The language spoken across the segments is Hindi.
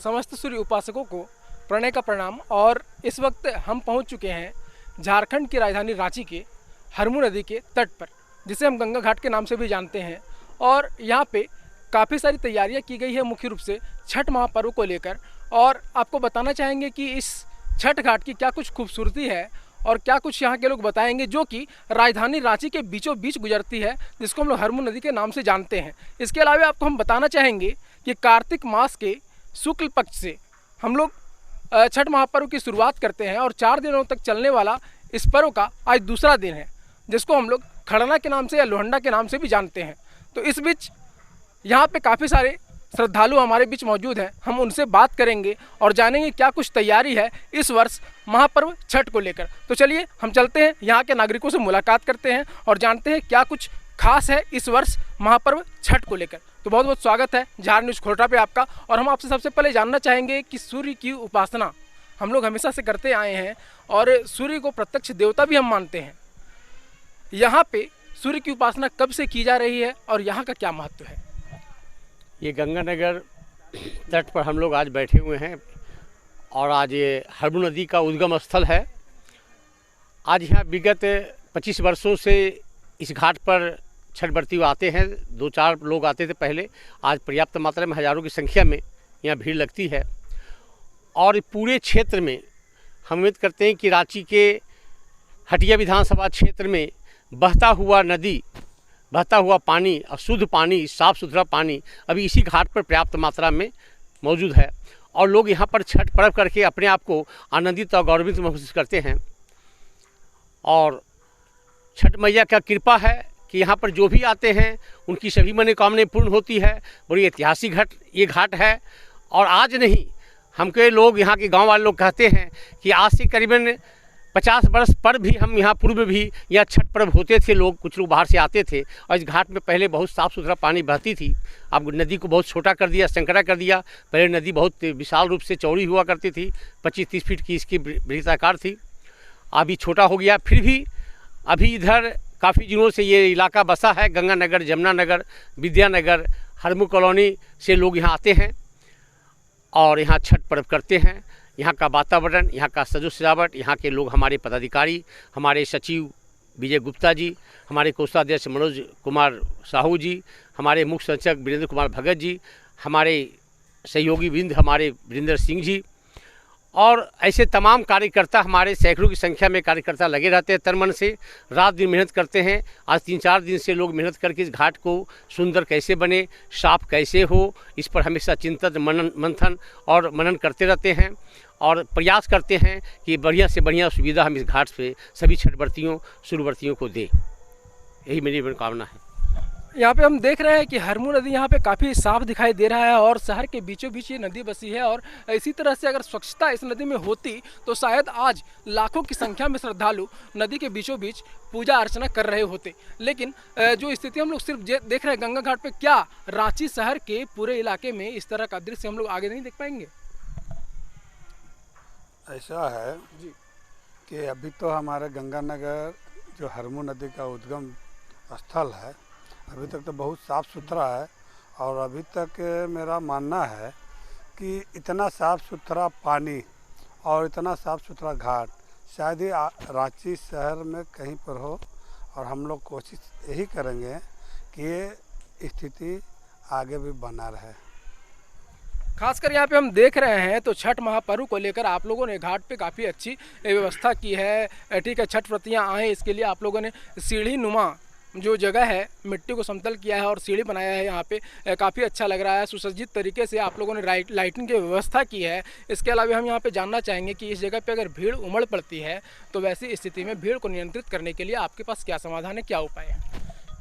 समस्त सूर्य उपासकों को प्रणय का प्रणाम। और इस वक्त हम पहुंच चुके हैं झारखंड की राजधानी रांची के हरमू नदी के तट पर, जिसे हम गंगा घाट के नाम से भी जानते हैं। और यहाँ पे काफ़ी सारी तैयारियाँ की गई है मुख्य रूप से छठ महापर्व को लेकर। और आपको बताना चाहेंगे कि इस छठ घाट की क्या कुछ खूबसूरती है और क्या कुछ यहाँ के लोग बताएंगे, जो कि राजधानी रांची के बीचों बीच गुजरती है, जिसको हम लोग हरमू नदी के नाम से जानते हैं। इसके अलावा आपको हम बताना चाहेंगे कि कार्तिक मास के शुक्ल पक्ष से हम लोग छठ महापर्व की शुरुआत करते हैं और 4 दिनों तक चलने वाला इस पर्व का आज दूसरा दिन है, जिसको हम लोग खड़ना के नाम से या लोहंडा के नाम से भी जानते हैं। तो इस बीच यहाँ पे काफ़ी सारे श्रद्धालु हमारे बीच मौजूद हैं, हम उनसे बात करेंगे और जानेंगे क्या कुछ तैयारी है इस वर्ष महापर्व छठ को लेकर। तो चलिए हम चलते हैं, यहाँ के नागरिकों से मुलाकात करते हैं और जानते हैं क्या कुछ खास है इस वर्ष महापर्व छठ को लेकर। तो बहुत बहुत स्वागत है झार न्यूज़ खोरठा पे आपका। और हम आपसे सबसे पहले जानना चाहेंगे कि सूर्य की उपासना हम लोग हमेशा से करते आए हैं और सूर्य को प्रत्यक्ष देवता भी हम मानते हैं। यहाँ पे सूर्य की उपासना कब से की जा रही है और यहाँ का क्या महत्व है? ये गंगानगर तट पर हम लोग आज बैठे हुए हैं और आज ये हरमू नदी का उद्गम स्थल है। आज यहाँ विगत 25 वर्षों से इस घाट पर छठ व्रती आते हैं। 2-4 लोग आते थे पहले, आज पर्याप्त मात्रा में हज़ारों की संख्या में यहाँ भीड़ लगती है। और पूरे क्षेत्र में हम उम्मीद करते हैं कि रांची के हटिया विधानसभा क्षेत्र में बहता हुआ नदी, बहता हुआ पानी और शुद्ध पानी, साफ़ सुथरा पानी अभी इसी घाट पर पर्याप्त मात्रा में मौजूद है। और लोग यहाँ पर छठ पर्व करके अपने आप को आनंदित और गौरवित महसूस करते हैं। और छठ मैया का कृपा है कि यहाँ पर जो भी आते हैं उनकी सभी मनोकामनाएं पूर्ण होती है। बड़ी ऐतिहासिक ये घाट है। और आज नहीं, हमके लोग, यहाँ के गांव वाले लोग कहते हैं कि आज से करीबन 50 वर्ष पर भी हम यहाँ पूर्व भी यह छठ पर्व होते थे। लोग, कुछ लोग बाहर से आते थे और इस घाट में पहले बहुत साफ़ सुथरा पानी बहती थी। अब नदी को बहुत छोटा कर दिया, संकरा कर दिया। पहले नदी बहुत विशाल रूप से चौड़ी हुआ करती थी, 25-30 फीट की इसकी वृत्ताकार थी। अभी छोटा हो गया। फिर भी अभी इधर काफ़ी दिनों से ये इलाका बसा है। गंगानगर, जमुनानगर, विद्यानगर, हरमू कॉलोनी से लोग यहाँ आते हैं और यहाँ छठ पर्व करते हैं। यहाँ का वातावरण, यहाँ का सजो सजावट, यहाँ के लोग, हमारे पदाधिकारी, हमारे सचिव विजय गुप्ता जी, हमारे कोषाध्यक्ष मनोज कुमार साहू जी, हमारे मुख्य संचालक वीरेंद्र कुमार भगत जी, हमारे सहयोगी वृंद हमारे वीरेंद्र सिंह जी, और ऐसे तमाम कार्यकर्ता, हमारे सैकड़ों की संख्या में कार्यकर्ता लगे रहते हैं। तन मन से रात दिन मेहनत करते हैं। आज 3-4 दिन से लोग मेहनत करके इस घाट को सुंदर कैसे बने, साफ कैसे हो, इस पर हमेशा चिंतन, मंथन और मनन करते रहते हैं और प्रयास करते हैं कि बढ़िया से बढ़िया सुविधा हम इस घाट पे सभी छठ व्रतियों, सूर्यव्रतियों को दें। यही मेरी मनोकामना है। यहाँ पे हम देख रहे हैं कि हरमू नदी यहाँ पे काफ़ी साफ दिखाई दे रहा है और शहर के बीचों बीच ये नदी बसी है। और इसी तरह से अगर स्वच्छता इस नदी में होती तो शायद आज लाखों की संख्या में श्रद्धालु नदी के बीचों बीच पूजा अर्चना कर रहे होते। लेकिन जो स्थिति हम लोग सिर्फ देख रहे हैं गंगा घाट पे, क्या रांची शहर के पूरे इलाके में इस तरह का दृश्य हम लोग आगे नहीं देख पाएंगे? ऐसा है जी कि अभी तो हमारे गंगानगर जो हरमू नदी का उद्गम स्थल है, अभी तक तो बहुत साफ़ सुथरा है। और अभी तक मेरा मानना है कि इतना साफ़ सुथरा पानी और इतना साफ़ सुथरा घाट शायद ही रांची शहर में कहीं पर हो। और हम लोग कोशिश यही करेंगे कि ये स्थिति आगे भी बना रहे। खासकर यहाँ पे हम देख रहे हैं तो छठ महापर्व को लेकर आप लोगों ने घाट पे काफ़ी अच्छी व्यवस्था की है। ठीक है, छठ व्रतियाँ आएँ इसके लिए आप लोगों ने सीढ़ी नुमा जो जगह है, मिट्टी को समतल किया है और सीढ़ी बनाया है। यहाँ पे काफ़ी अच्छा लग रहा है। सुसज्जित तरीके से आप लोगों ने लाइटिंग की व्यवस्था की है। इसके अलावा हम यहाँ पे जानना चाहेंगे कि इस जगह पे अगर भीड़ उमड़ पड़ती है तो वैसी स्थिति में भीड़ को नियंत्रित करने के लिए आपके पास क्या समाधान है, क्या उपाय है?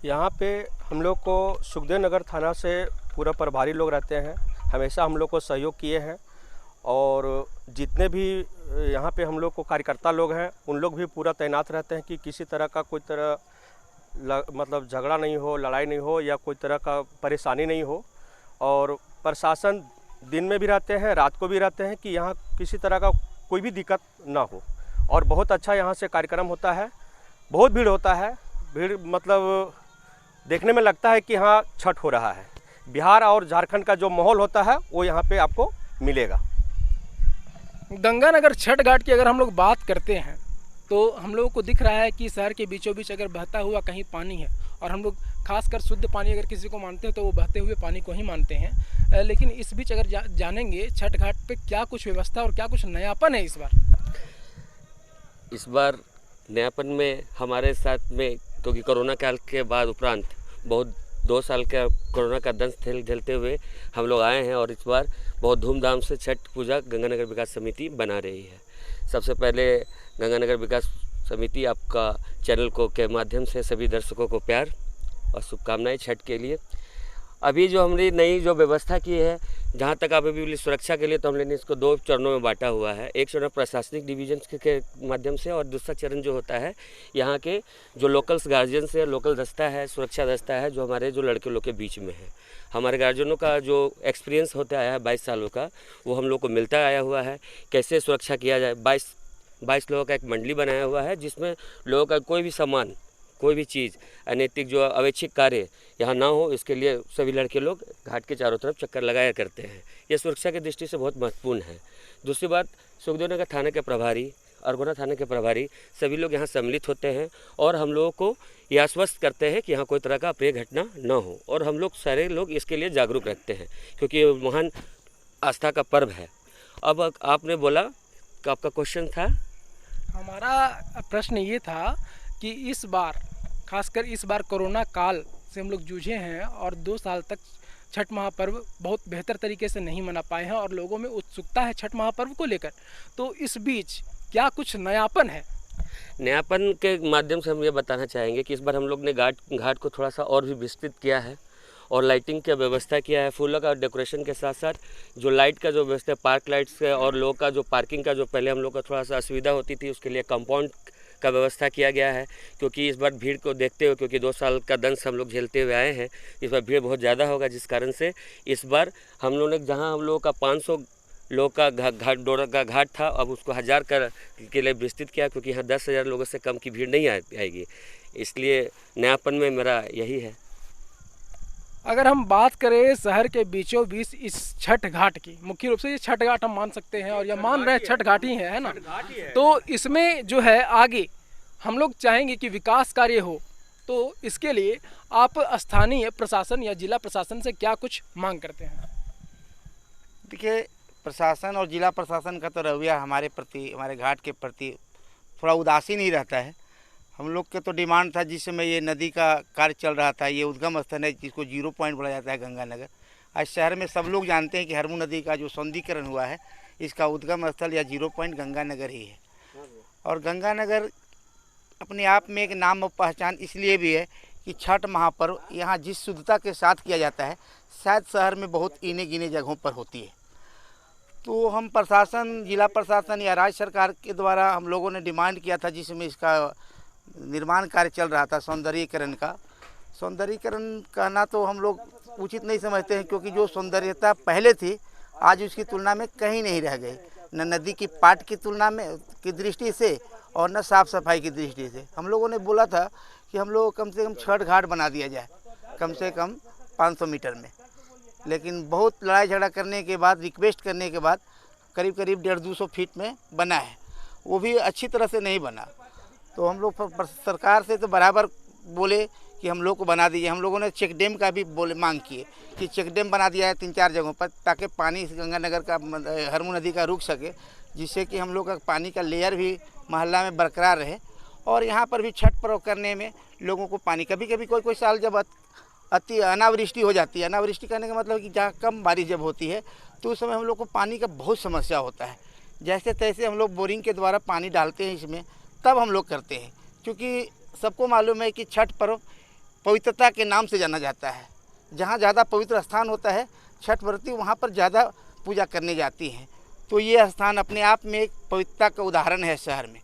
यहाँ पे हम लोग को सुखदेव नगर थाना से पूरा प्रभारी लोग रहते हैं, हमेशा हम लोग को सहयोग किए हैं। और जितने भी यहाँ पे हम लोग को कार्यकर्ता लोग हैं उन लोग भी पूरा तैनात रहते हैं कि किसी तरह का कोई तरह मतलब झगड़ा नहीं हो, लड़ाई नहीं हो या कोई तरह का परेशानी नहीं हो। और प्रशासन दिन में भी रहते हैं, रात को भी रहते हैं कि यहाँ किसी तरह का कोई भी दिक्कत ना हो। और बहुत अच्छा यहाँ से कार्यक्रम होता है। बहुत भीड़ होता है, भीड़ मतलब देखने में लगता है कि हाँ छठ हो रहा है। बिहार और झारखंड का जो माहौल होता है वो यहाँ पे आपको मिलेगा। गंगानगर छठ घाट की अगर हम लोग बात करते हैं तो हम लोगों को दिख रहा है कि शहर के बीचों बीच अगर बहता हुआ कहीं पानी है, और हम लोग खासकर शुद्ध पानी अगर किसी को मानते हैं तो वो बहते हुए पानी को ही मानते हैं, लेकिन इस बीच अगर जानेंगे छठ घाट पे क्या कुछ व्यवस्था और क्या कुछ नयापन है इस बार। इस बार नयापन में हमारे साथ में, क्योंकि कोरोना काल के बाद उपरांत बहुत 2 साल का कोरोना का दंश झेलते हुए हम लोग आए हैं, और इस बार बहुत धूमधाम से छठ पूजा गंगानगर विकास समिति बना रही है। सबसे पहले गंगानगर विकास समिति आपका चैनल को के माध्यम से सभी दर्शकों को प्यार और शुभकामनाएं छठ के लिए। अभी जो हमारी नई जो व्यवस्था की है, जहाँ तक आप अभी सुरक्षा के लिए, तो हमने इसको 2 चरणों में बांटा हुआ है। एक चरण प्रशासनिक डिवीजन के माध्यम से, और दूसरा चरण जो होता है यहाँ के जो लोकल्स गार्जियन से, लोकल दस्ता है, सुरक्षा दस्ता है, जो हमारे जो लड़के लोग के बीच में है। हमारे गार्जियनों का जो एक्सपीरियंस होता आया है 22 सालों का, वो हम लोग को मिलता आया हुआ है, कैसे सुरक्षा किया जाए। 22 लोगों का एक मंडली बनाया हुआ है, जिसमें लोगों का कोई भी सामान, कोई भी चीज़, अनैतिक जो अवैच्छिक कार्य यहाँ ना हो, इसके लिए सभी लड़के लोग घाट के चारों तरफ चक्कर लगाया करते हैं। ये सुरक्षा की दृष्टि से बहुत महत्वपूर्ण है। दूसरी बात, सुखदेवनगर थाने के प्रभारी, अरगोना थाने के प्रभारी सभी लोग यहाँ सम्मिलित होते हैं, और हम लोगों को ये आश्वस्त करते हैं कि यहाँ कोई तरह का अप्रिय घटना न हो, और हम लोग सारे लोग इसके लिए जागरूक रखते हैं, क्योंकि ये महान आस्था का पर्व है। अब आपने बोला कि आपका क्वेश्चन था, हमारा प्रश्न ये था कि इस बार, खासकर इस बार कोरोना काल से हम लोग जूझे हैं और 2 साल तक छठ महापर्व बहुत बेहतर तरीके से नहीं मना पाए हैं, और लोगों में उत्सुकता है छठ महापर्व को लेकर। तो इस बीच क्या कुछ नयापन है? नयापन के माध्यम से हम ये बताना चाहेंगे कि इस बार हम लोग ने घाट को थोड़ा सा और भी विस्तृत किया है, और लाइटिंग की व्यवस्था किया है। फूलों का डेकोरेशन के साथ साथ जो लाइट का जो व्यवस्था है, पार्क लाइट्स है, और लोगों का जो पार्किंग का जो पहले हम लोग का थोड़ा सा असुविधा होती थी, उसके लिए कंपाउंड का व्यवस्था किया गया है। क्योंकि इस बार भीड़ को देखते हुए, क्योंकि 2 साल का दंश हम लोग झेलते हुए आए हैं, इस बार भीड़ बहुत ज़्यादा होगा, जिस कारण से इस बार हम लोगों ने, जहां हम लोगों का 500 लोग का घाट था, अब उसको 1000 के लिए विस्तृत किया, क्योंकि यहाँ 10,000 लोगों से कम की भीड़ नहीं आएगी। इसलिए नयापन में मेरा यही है। अगर हम बात करें शहर के बीचों बीच इस छठ घाट की, मुख्य रूप से ये छठ घाट हम मान सकते हैं, और ये मान रहे छठ घाट ही है ना, तो इसमें जो है आगे हम लोग चाहेंगे कि विकास कार्य हो, तो इसके लिए आप स्थानीय प्रशासन या जिला प्रशासन से क्या कुछ मांग करते हैं? देखिए, प्रशासन और जिला प्रशासन का तो रवैया हमारे प्रति, हमारे घाट के प्रति थोड़ा उदासीन ही रहता है। हम लोग के तो डिमांड था, जिस समय ये नदी का कार्य चल रहा था, ये उद्गम स्थल है जिसको 0 पॉइंट बोला जाता है गंगानगर। आज शहर में सब लोग जानते हैं कि हरमू नदी का जो सौंदर्यीकरण हुआ है, इसका उद्गम स्थल या 0 पॉइंट गंगानगर ही है। और गंगानगर अपने आप में एक नाम और पहचान इसलिए भी है कि छठ महापर्व यहाँ जिस शुद्धता के साथ किया जाता है, शायद शहर में बहुत इने गिने जगहों पर होती है। तो हम प्रशासन, जिला प्रशासन या राज्य सरकार के द्वारा हम लोगों ने डिमांड किया था, जिसमें इसका निर्माण कार्य चल रहा था सौंदर्यीकरण का। सौंदर्यीकरण कहना तो हम लोग उचित नहीं समझते हैं, क्योंकि जो सौंदर्यता पहले थी आज उसकी तुलना में कहीं नहीं रह गई, न नदी की पाट की तुलना में की दृष्टि से और न साफ़ सफाई की दृष्टि से। हम लोगों ने बोला था कि हम लोग कम से कम छठ घाट बना दिया जाए, कम से कम 500 मीटर में, लेकिन बहुत लड़ाई झगड़ा करने के बाद, रिक्वेस्ट करने के बाद करीब 150-200 फीट में बना है, वो भी अच्छी तरह से नहीं बना। तो हम लोग सरकार से तो बराबर बोले कि हम लोग को बना दीजिए। हम लोगों ने चेक डैम का भी मांग किए कि चेक डैम बना दिया है 3-4 जगहों पर, ताकि पानी गंगानगर का, हरमू नदी का रुक सके, जिससे कि हम लोग का पानी का लेयर भी मोहल्ला में बरकरार रहे। और यहाँ पर भी छठ पर्व करने में लोगों को पानी, कभी कभी कोई साल जब अति अनावृष्टि हो जाती है, अनावृष्टि करने का मतलब कि जहाँ कम बारिश जब होती है, तो उस समय हम लोग को पानी का बहुत समस्या होता है। जैसे तैसे हम लोग बोरिंग के द्वारा पानी डालते हैं इसमें, तब हम लोग करते हैं, क्योंकि सबको मालूम है कि छठ पर्व पवित्रता के नाम से जाना जाता है। जहाँ ज़्यादा पवित्र स्थान होता है, छठ व्रती वहाँ पर ज़्यादा पूजा करने जाती हैं। तो ये स्थान अपने आप में एक पवित्रता का उदाहरण है शहर में।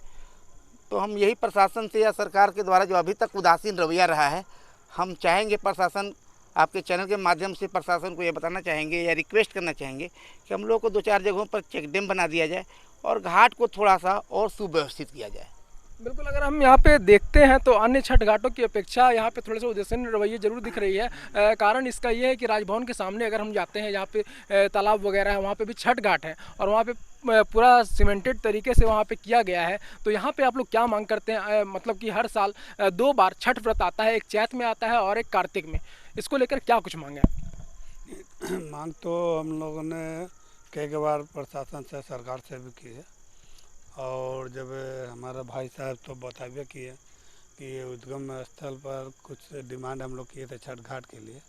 तो हम यही प्रशासन से या सरकार के द्वारा जो अभी तक उदासीन रवैया रहा है, हम चाहेंगे प्रशासन, आपके चैनल के माध्यम से प्रशासन को ये बताना चाहेंगे या रिक्वेस्ट करना चाहेंगे कि हम लोग को 2-4 जगहों पर चेक डैम बना दिया जाए और घाट को थोड़ा सा और सुव्यवस्थित किया जाए। बिल्कुल, अगर हम यहाँ पे देखते हैं तो अन्य छठ घाटों की अपेक्षा यहाँ पे थोड़े से उदासीन रवैये जरूर दिख रही है। कारण इसका ये है कि राजभवन के सामने अगर हम जाते हैं, जहाँ पे तालाब वगैरह है, वहाँ पे भी छठ घाट है और वहाँ पे पूरा सीमेंटेड तरीके से वहाँ पे किया गया है। तो यहाँ पे आप लोग क्या मांग करते हैं? मतलब कि हर साल 2 बार छठ व्रत आता है, एक चैत में आता है और एक कार्तिक में, इसको लेकर क्या कुछ मांगे आप? मांग तो हम लोगों ने कई बार प्रशासन से, सरकार से भी की है, और जब हमारा भाई साहब तो बताया किए कि ये उद्गम स्थल पर कुछ डिमांड हम लोग किए थे छठ घाट के लिए,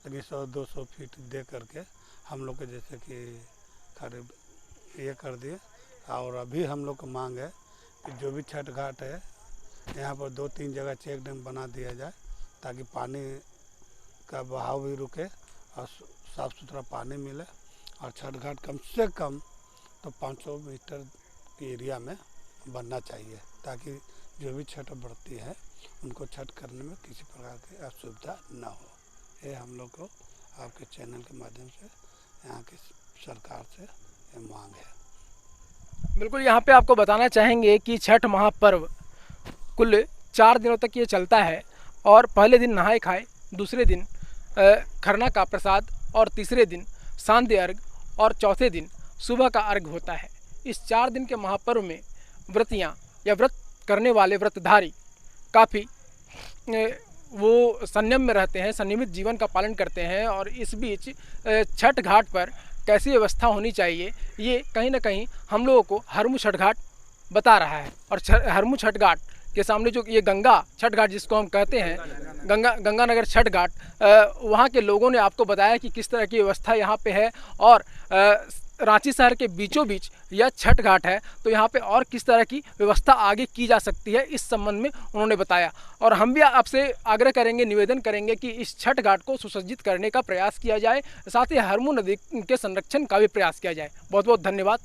लेकिन 100-200 फीट दे करके हम लोग के जैसे कि करीब ये कर दिए। और अभी हम लोग को मांग है कि जो भी छठ घाट है यहाँ पर 2-3 जगह चेक डैम बना दिया जाए, ताकि पानी का बहाव भी रुके और साफ़ सुथरा पानी मिले। और छठ घाट कम से कम तो 500 मीटर के एरिया में बनना चाहिए, ताकि जो भी छठ व्रती है उनको छठ करने में किसी प्रकार की असुविधा न हो। ये हम लोग को आपके चैनल के माध्यम से यहाँ की सरकार से ये मांग है। बिल्कुल, यहाँ पे आपको बताना चाहेंगे कि छठ महापर्व कुल 4 दिनों तक ये चलता है और पहले दिन नहाए खाए, दूसरे दिन खरना का प्रसाद और तीसरे दिन सांध्य अर्घ और चौथे दिन सुबह का अर्घ होता है। इस 4 दिन के महापर्व में व्रतियाँ या व्रत करने वाले व्रतधारी काफ़ी वो संयम में रहते हैं, संयमित जीवन का पालन करते हैं। और इस बीच छठ घाट पर कैसी व्यवस्था होनी चाहिए, ये कहीं ना कहीं हम लोगों को हरमू छठ घाट बता रहा है। और हरमू छठ घाट के सामने जो ये गंगा छठ घाट जिसको हम कहते हैं, गंगानगर छठ घाट, वहाँ के लोगों ने आपको बताया कि किस तरह की व्यवस्था यहाँ पे है। और रांची शहर के बीचों बीच यह छठ घाट है, तो यहाँ पे और किस तरह की व्यवस्था आगे की जा सकती है, इस संबंध में उन्होंने बताया। और हम भी आपसे आग्रह करेंगे, निवेदन करेंगे कि इस छठ घाट को सुसज्जित करने का प्रयास किया जाए, साथ ही हरमू नदी के संरक्षण का भी प्रयास किया जाए। बहुत बहुत धन्यवाद।